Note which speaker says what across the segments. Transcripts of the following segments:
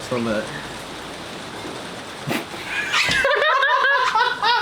Speaker 1: from it.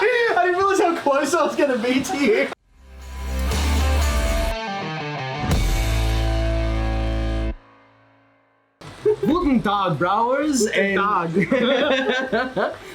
Speaker 1: I didn't realize how close I was going to be to you. Guten Tag, Brewers, and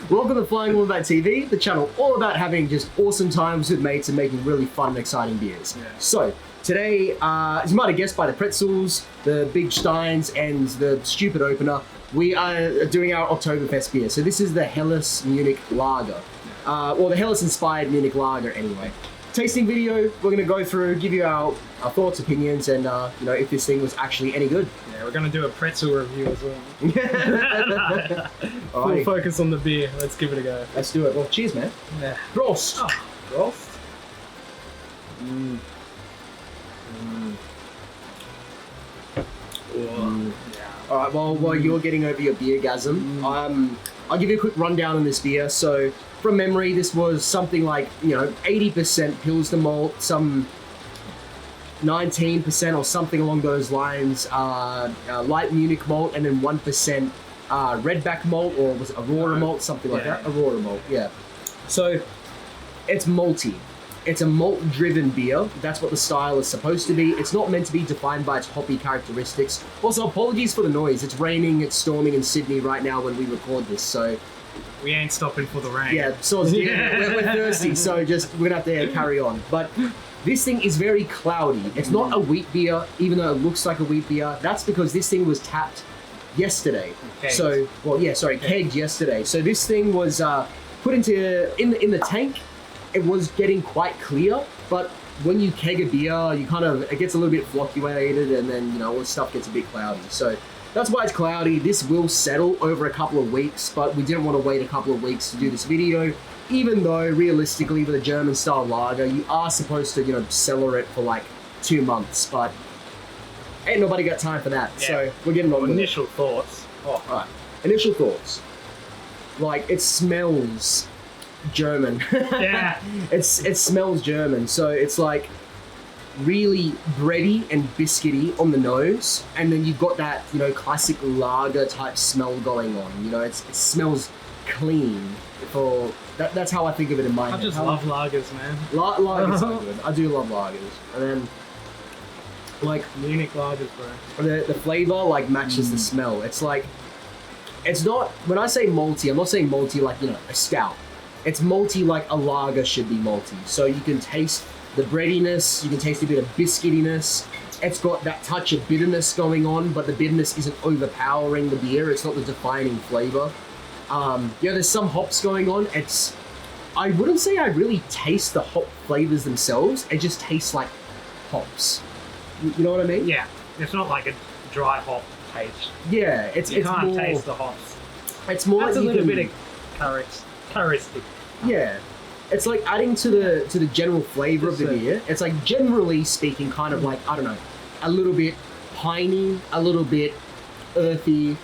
Speaker 1: welcome to Flying Wombat TV, the channel all about having just awesome times with mates and making really fun and exciting beers. Yeah. So today, as you might have guessed by the pretzels, the big steins, and the stupid opener, we are doing our Oktoberfest beer. So this is the HELLES Munich Lager, or the HELLES-inspired Munich Lager anyway. Tasting video, we're going to go through, give you our thoughts, opinions, and you know, if this thing was actually any good.
Speaker 2: Yeah, we're going to do a pretzel review as well. Full focus on the beer. Let's give it a go.
Speaker 1: Let's do it. Well, cheers, man.
Speaker 2: Yeah.
Speaker 1: Prost!
Speaker 2: Oh, Prost.
Speaker 1: All right, well, while you're getting over your beergasm, I'll give you a quick rundown on this beer. So, from memory, this was something like, 80% Pilsner malt, some 19% or something along those lines, light Munich malt, and then 1% redback malt, or was it Aroma malt, something like that? Aroma malt, yeah. So, it's malty. It's a malt-driven beer. That's what the style is supposed to be. It's not meant to be defined by its hoppy characteristics. Also, apologies for the noise. It's raining, it's storming in Sydney right now when we record this, so...
Speaker 2: We ain't stopping for the rain.
Speaker 1: Yeah, so we're thirsty, so just we're gonna have to carry on. But this thing is very cloudy. It's not a wheat beer, even though it looks like a wheat beer. That's because this thing was tapped yesterday.
Speaker 2: Kegged.
Speaker 1: So, kegged yesterday. So this thing was put into in the tank. It was getting quite clear, but when you keg a beer, it gets a little bit flocculated, and then all this stuff gets a bit cloudy. So that's why it's cloudy. This will settle over a couple of weeks, but we didn't want to wait a couple of weeks to do this video, even though realistically with a German style lager, you are supposed to, cellar it for like 2 months, but ain't nobody got time for that. Yeah. So we're getting on with
Speaker 2: initial thoughts.
Speaker 1: Oh, all right. Initial thoughts. Like, it smells German.
Speaker 2: Yeah.
Speaker 1: It smells German, so it's like really bready and biscuity on the nose, and then you've got that classic lager type smell going on. It smells clean. That's how I think of it in my head.
Speaker 2: I just love lagers, man.
Speaker 1: Lagers are good. I do love lagers, and then like
Speaker 2: Munich lagers, bro.
Speaker 1: The flavor matches the smell. It's like, it's not, when I say malty, I'm not saying malty like a stout. It's malty like a lager should be malty. So you can taste the breadiness, you can taste a bit of biscuitiness. It's got that touch of bitterness going on, but the bitterness isn't overpowering the beer. It's not the defining flavor. There's some hops going on. I wouldn't say I really taste the hop flavors themselves. It just tastes like hops. You know what I mean?
Speaker 2: Yeah. It's not like a dry hop taste.
Speaker 1: Yeah,
Speaker 2: you can't
Speaker 1: more,
Speaker 2: taste the hops.
Speaker 1: It's more
Speaker 2: That's
Speaker 1: like
Speaker 2: a little bit of charismatic.
Speaker 1: Yeah. It's like adding to the general flavor of the beer. It's like, generally speaking, kind of like, I don't know, a little bit piney, a little bit earthy,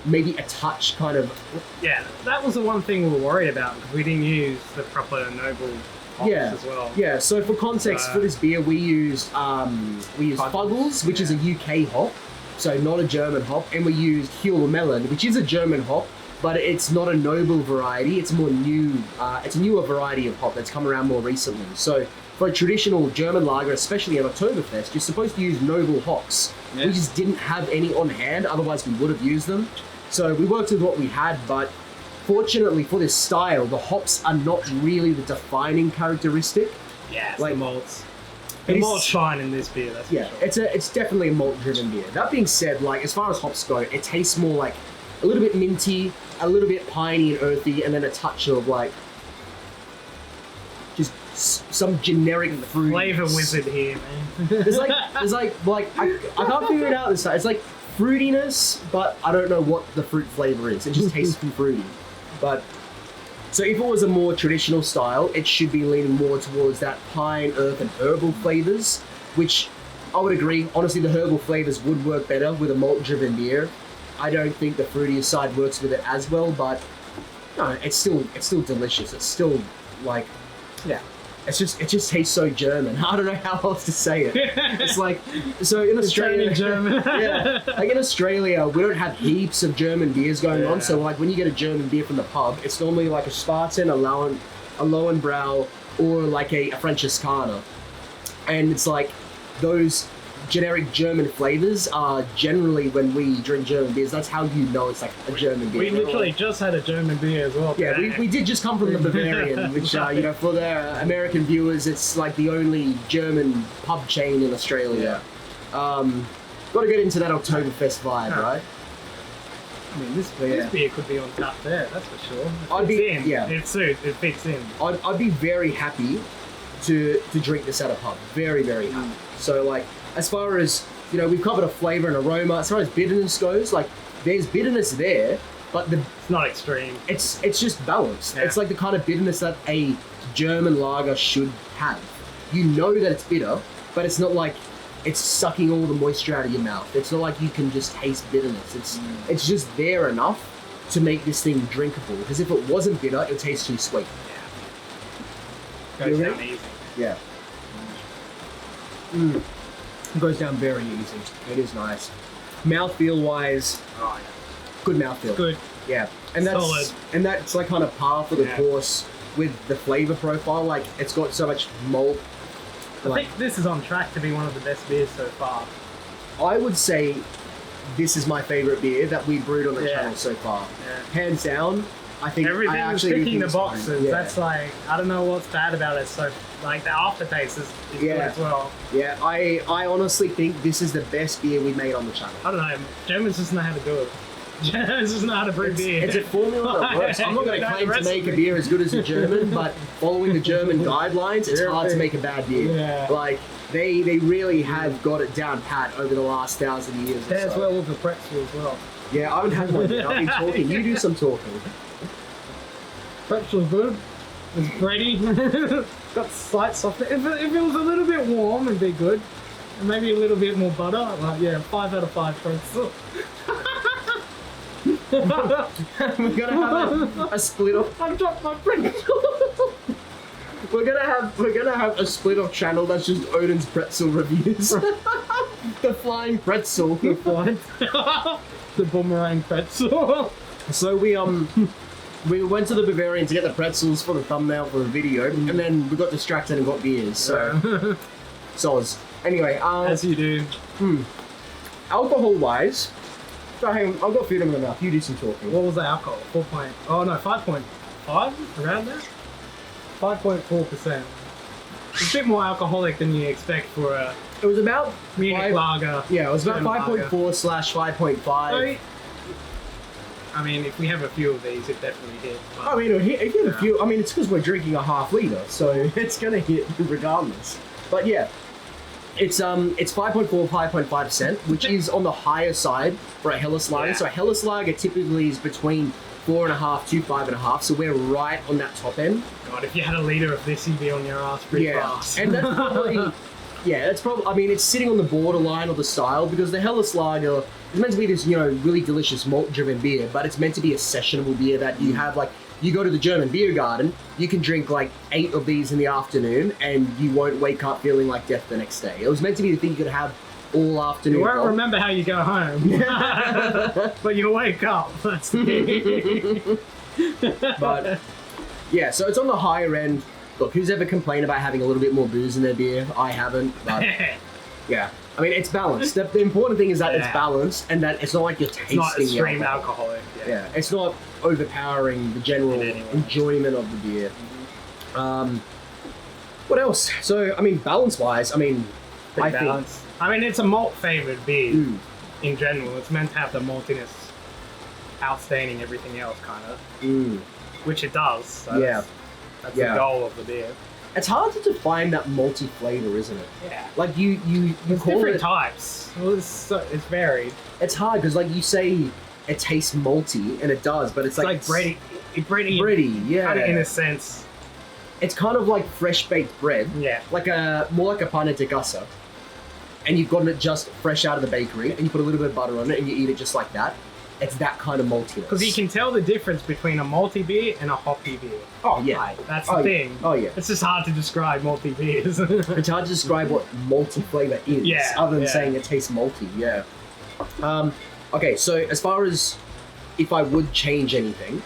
Speaker 1: maybe a touch kind of...
Speaker 2: Yeah, that was the one thing we were worried about, because we didn't use the proper noble hops as well. Yeah, so for context, for this beer, we used Fuggles, which is a UK hop, so not a German hop, and we used Melon, which is a German hop, but it's not a noble variety. It's a newer variety of hop that's come around more recently. So for a traditional German lager, especially at Oktoberfest, you're supposed to use noble hops. Yeah. We just didn't have any on hand, otherwise we would have used them. So we worked with what we had, but fortunately for this style, the hops are not really the defining characteristic. Yeah, it's the malts. The malt's fine in this beer, that's for sure.
Speaker 1: It's definitely a malt-driven beer. That being said, as far as hops go, it tastes more like a little bit minty, a little bit piney and earthy, and then a touch of just some generic fruit.
Speaker 2: Flavor wizard here, man.
Speaker 1: There's I can't figure it out this time. It's like fruitiness, but I don't know what the fruit flavor is. It just tastes fruity. But so if it was a more traditional style, it should be leaning more towards that pine, earth, and herbal flavors, which I would agree. Honestly, the herbal flavors would work better with a malt-driven beer. I don't think the fruitier side works with it as well, but no, it's still delicious. It's still it just tastes so German. I don't know how else to say it. It's like, so in Australia,
Speaker 2: German.
Speaker 1: yeah, like in Australia, we don't have heaps of German beers going on. So like when you get a German beer from the pub, it's normally like a Spartan, a Lowenbrau, or like a Franziskaner. And it's like those generic German flavors are generally, when we drink German beers, that's how you know it's like a German beer.
Speaker 2: We literally just had a German beer as well.
Speaker 1: Yeah, we did just come from the Bavarian, which, you know, for the American viewers, it's like the only German pub chain in Australia. Got to get into that Oktoberfest vibe, right?
Speaker 2: I mean, this beer could be on tap there, that's for sure. It fits in.
Speaker 1: I'd be very happy to drink this at a pub. Very, very happy. So, like, as far as, you know, we've covered a flavour and aroma. As far as bitterness goes, like, there's bitterness there, but it's
Speaker 2: not extreme.
Speaker 1: It's just balanced.
Speaker 2: Yeah.
Speaker 1: It's like the kind of bitterness that a German lager should have. You know that it's bitter, but it's not like it's sucking all the moisture out of your mouth. It's not like you can just taste bitterness. It's just there enough to make this thing drinkable. Because if it wasn't bitter, it would taste too sweet.
Speaker 2: Yeah. Goes down easy.
Speaker 1: Yeah. It goes down very easy. It is nice. Mouthfeel wise, good mouthfeel.
Speaker 2: Good.
Speaker 1: Yeah. And that's
Speaker 2: solid.
Speaker 1: And that's like kind of par for the course with the flavor profile. Like, it's got so much malt.
Speaker 2: I think this is on track to be one of the best beers so far.
Speaker 1: I would say this is my favorite beer that we brewed on the channel so far. Yeah. Hands down. I think
Speaker 2: everything is ticking the boxes.
Speaker 1: Yeah.
Speaker 2: That's like, I don't know what's bad about it. So, like, the aftertaste is good as well.
Speaker 1: Yeah, I honestly think this is the best beer we made on the channel.
Speaker 2: I don't know. Germans just know how to do it. Germans just know how to brew beer.
Speaker 1: It's a formula that works. I'm not going to claim to make a beer as good as a German, but following the German guidelines, it's hard to make a bad beer.
Speaker 2: Yeah.
Speaker 1: Like, they really have got it down pat over the last 1,000 years.
Speaker 2: Yeah, as well with the pretzel as well.
Speaker 1: Yeah, I haven't had one yet. I've been talking. You do some talking.
Speaker 2: Pretzel good. It's bready. Got slight softness. If it was a little bit warm, it'd be good. And maybe a little bit more butter. Like, yeah, 5 out of 5 pretzel.
Speaker 1: We're gonna have a split off.
Speaker 2: I've dropped my pretzel.
Speaker 1: We're gonna have a split off channel that's just Odin's pretzel reviews. The flying pretzel.
Speaker 2: The boomerang pretzel.
Speaker 1: So we went to the Bavarian to get the pretzels for the thumbnail for the video, and then we got distracted and got beers. So, anyway,
Speaker 2: as you do.
Speaker 1: Alcohol wise, so hang on, I've got food in my mouth. You do some talking.
Speaker 2: What was the alcohol? 5.5 around there. 5.4%. It's a bit more alcoholic than you expect for a.
Speaker 1: It was about
Speaker 2: Munich lager.
Speaker 1: Yeah, it was about 5.4/5.5.
Speaker 2: I mean, if we have a few of these, it definitely hit.
Speaker 1: I mean, it hit a few. I mean, it's because we're drinking a half liter, so it's gonna hit regardless. But yeah, it's 5.4, 5.5%, which is on the higher side for a HELLES lager. So a HELLES lager typically is between 4.5 to 5.5. So we're right on that top end.
Speaker 2: God, if you had a liter of this, you'd be on your ass pretty fast.
Speaker 1: And that's probably. Yeah, that's probably. I mean, it's sitting on the borderline of the style because the HELLES lager is meant to be this, you know, really delicious malt-driven beer, but it's meant to be a sessionable beer that you have, like, you go to the German beer garden, you can drink like 8 of these in the afternoon, and you won't wake up feeling like death the next day. It was meant to be the thing you could have all afternoon.
Speaker 2: You won't remember how you go home, but you wake up. That's the
Speaker 1: But yeah, so it's on the higher end. Look, who's ever complained about having a little bit more booze in their beer? I haven't, but yeah. I mean, it's balanced. The important thing is that it's balanced and that it's not like you're tasting
Speaker 2: it's not extreme alcoholic.
Speaker 1: Yeah, it's not overpowering the general enjoyment of the beer. What else? So, I mean, balance-wise, I mean, I think...
Speaker 2: I mean, it's a malt-favoured beer in general. It's meant to have the maltiness outstanding everything else, kind of. Which it does. So that's the goal of the beer.
Speaker 1: It's hard to define that malty flavor, isn't it?
Speaker 2: Yeah.
Speaker 1: Like you call
Speaker 2: different
Speaker 1: it
Speaker 2: types. Well, it's varied.
Speaker 1: It's hard because, like, you say it tastes malty, and it does, but it's like
Speaker 2: bready.
Speaker 1: Bready, yeah.
Speaker 2: Kind of in a sense.
Speaker 1: It's kind of like fresh baked bread.
Speaker 2: Yeah.
Speaker 1: Like more like a pane de gassa, and you've gotten it just fresh out of the bakery, and you put a little bit of butter on it, and you eat it just like that. It's that kind of maltiness.
Speaker 2: Because you can tell the difference between a malty beer and a hoppy beer.
Speaker 1: Oh yeah,
Speaker 2: like, that's the thing.
Speaker 1: Oh yeah,
Speaker 2: it's just hard to describe malty beers.
Speaker 1: It's hard to describe what malty flavor is, other than saying it tastes malty. Yeah. Okay, so as far as if I would change anything,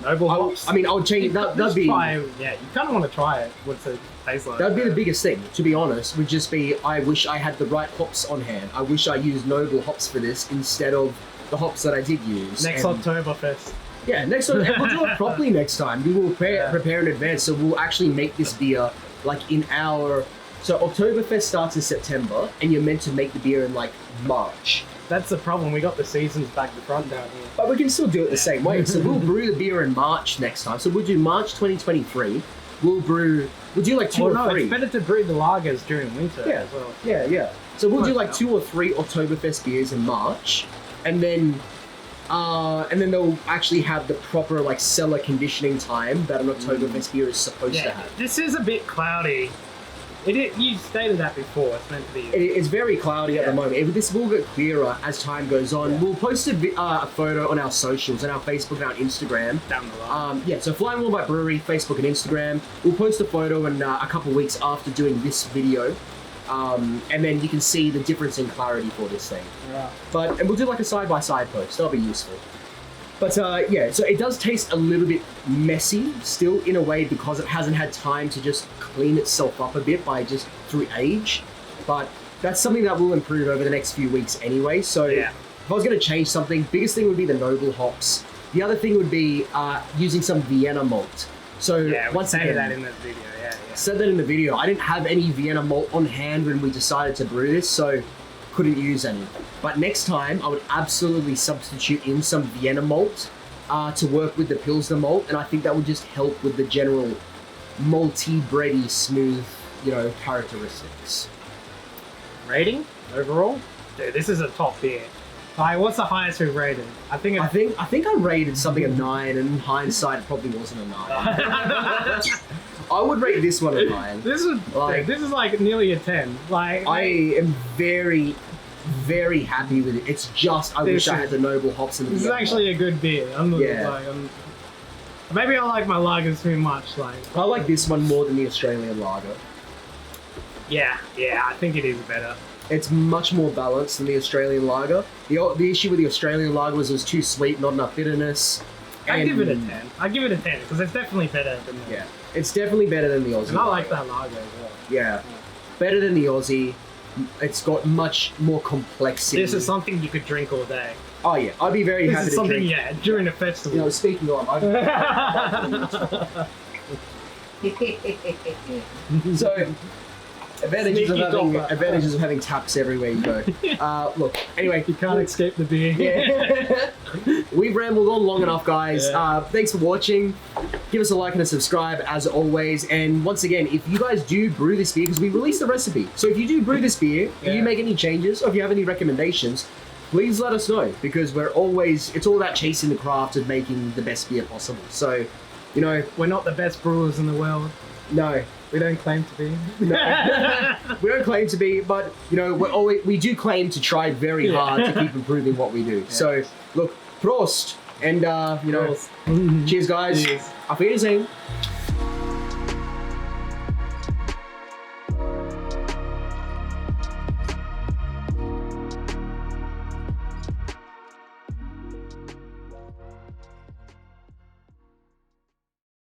Speaker 2: noble hops.
Speaker 1: I mean, I would change. That'd be.
Speaker 2: Yeah, you kind of want to try it. What's it taste like?
Speaker 1: That'd be the biggest thing, to be honest. Would just be, I wish I had the right hops on hand. I wish I used noble hops for this instead of the hops that I did use.
Speaker 2: Next Oktoberfest.
Speaker 1: Yeah, next time. We'll do it properly next time. We will prepare in advance, so we'll actually make this beer like in our. So Oktoberfest starts in September, and you're meant to make the beer in like March.
Speaker 2: That's the problem. We got the seasons back to front down here.
Speaker 1: But we can still do it the same way. So we'll brew the beer in March next time. So we'll do March 2023. We'll do like two or three.
Speaker 2: It's better to brew the lagers during winter as well.
Speaker 1: Yeah. So we'll do like 2 or 3 Oktoberfest beers in March, and then they'll actually have the proper like cellar conditioning time that an Oktoberfest beer is supposed to have.
Speaker 2: This is a bit cloudy. You stated that before. It's meant to be.
Speaker 1: It's very cloudy at the moment. This will get clearer as time goes on. We'll post a photo on our socials, on our Facebook and our Instagram.
Speaker 2: Down the line.
Speaker 1: So Flying Wombat Brewery, Facebook and Instagram. We'll post a photo in a couple of weeks after doing this video. And then you can see the difference in clarity for this thing.
Speaker 2: Yeah.
Speaker 1: And we'll do like a side-by-side post. That'll be useful. But so it does taste a little bit messy still in a way because it hasn't had time to just clean itself up a bit by just through age. But that's something that will improve over the next few weeks anyway. So if I was going to change something, biggest thing would be the noble hops. The other thing would be using some Vienna malt. So
Speaker 2: once said that in the video.
Speaker 1: Said that in the video. I didn't have any Vienna malt on hand when we decided to brew this, so couldn't use any. But next time, I would absolutely substitute in some Vienna malt to work with the Pilsner malt, and I think that would just help with the general malty, bready, smooth, characteristics.
Speaker 2: Rating overall, dude, this is a top beer. Like, what's the highest we've rated? I think
Speaker 1: I rated something a 9, and in hindsight, it probably wasn't a 9. I would rate this one a 9.
Speaker 2: This is like nearly a 10. Like,
Speaker 1: I am very, very happy with it. It's just I wish I had the noble hops in the beer.
Speaker 2: This is actually a good beer. Maybe I like my lagers too much.
Speaker 1: I like this one more than the Australian lager.
Speaker 2: Yeah, I think it is better.
Speaker 1: It's much more balanced than the Australian lager. The issue with the Australian lager was it was too sweet, not enough bitterness.
Speaker 2: I give it a 10. I give it a 10 because it's definitely better than the...
Speaker 1: Yeah, it's definitely better than the Aussie.
Speaker 2: And I like that lager as well.
Speaker 1: Yeah, better than the Aussie. It's got much more complexity.
Speaker 2: This is something you could drink all day.
Speaker 1: Oh yeah, I'd be very happy to drink.
Speaker 2: Yeah, during a festival.
Speaker 1: Speaking of, so advantages of having taps everywhere you go. Look, anyway,
Speaker 2: you can't escape the beer.
Speaker 1: Yeah. We've rambled on long enough, guys. Thanks for watching. Give us a like and a subscribe as always. And once again, if you guys do brew this beer, because we released the recipe, so if you do brew this beer, if you make any changes or if you have any recommendations, please let us know, because it's all about chasing the craft of making the best beer possible. So,
Speaker 2: we're not the best brewers in the world.
Speaker 1: No.
Speaker 2: We don't claim to be.
Speaker 1: No. We don't claim to be, but we do claim to try very hard to keep improving what we do. Yeah. So look, Prost, and cheers guys. Cheers. Auf Wiedersehen.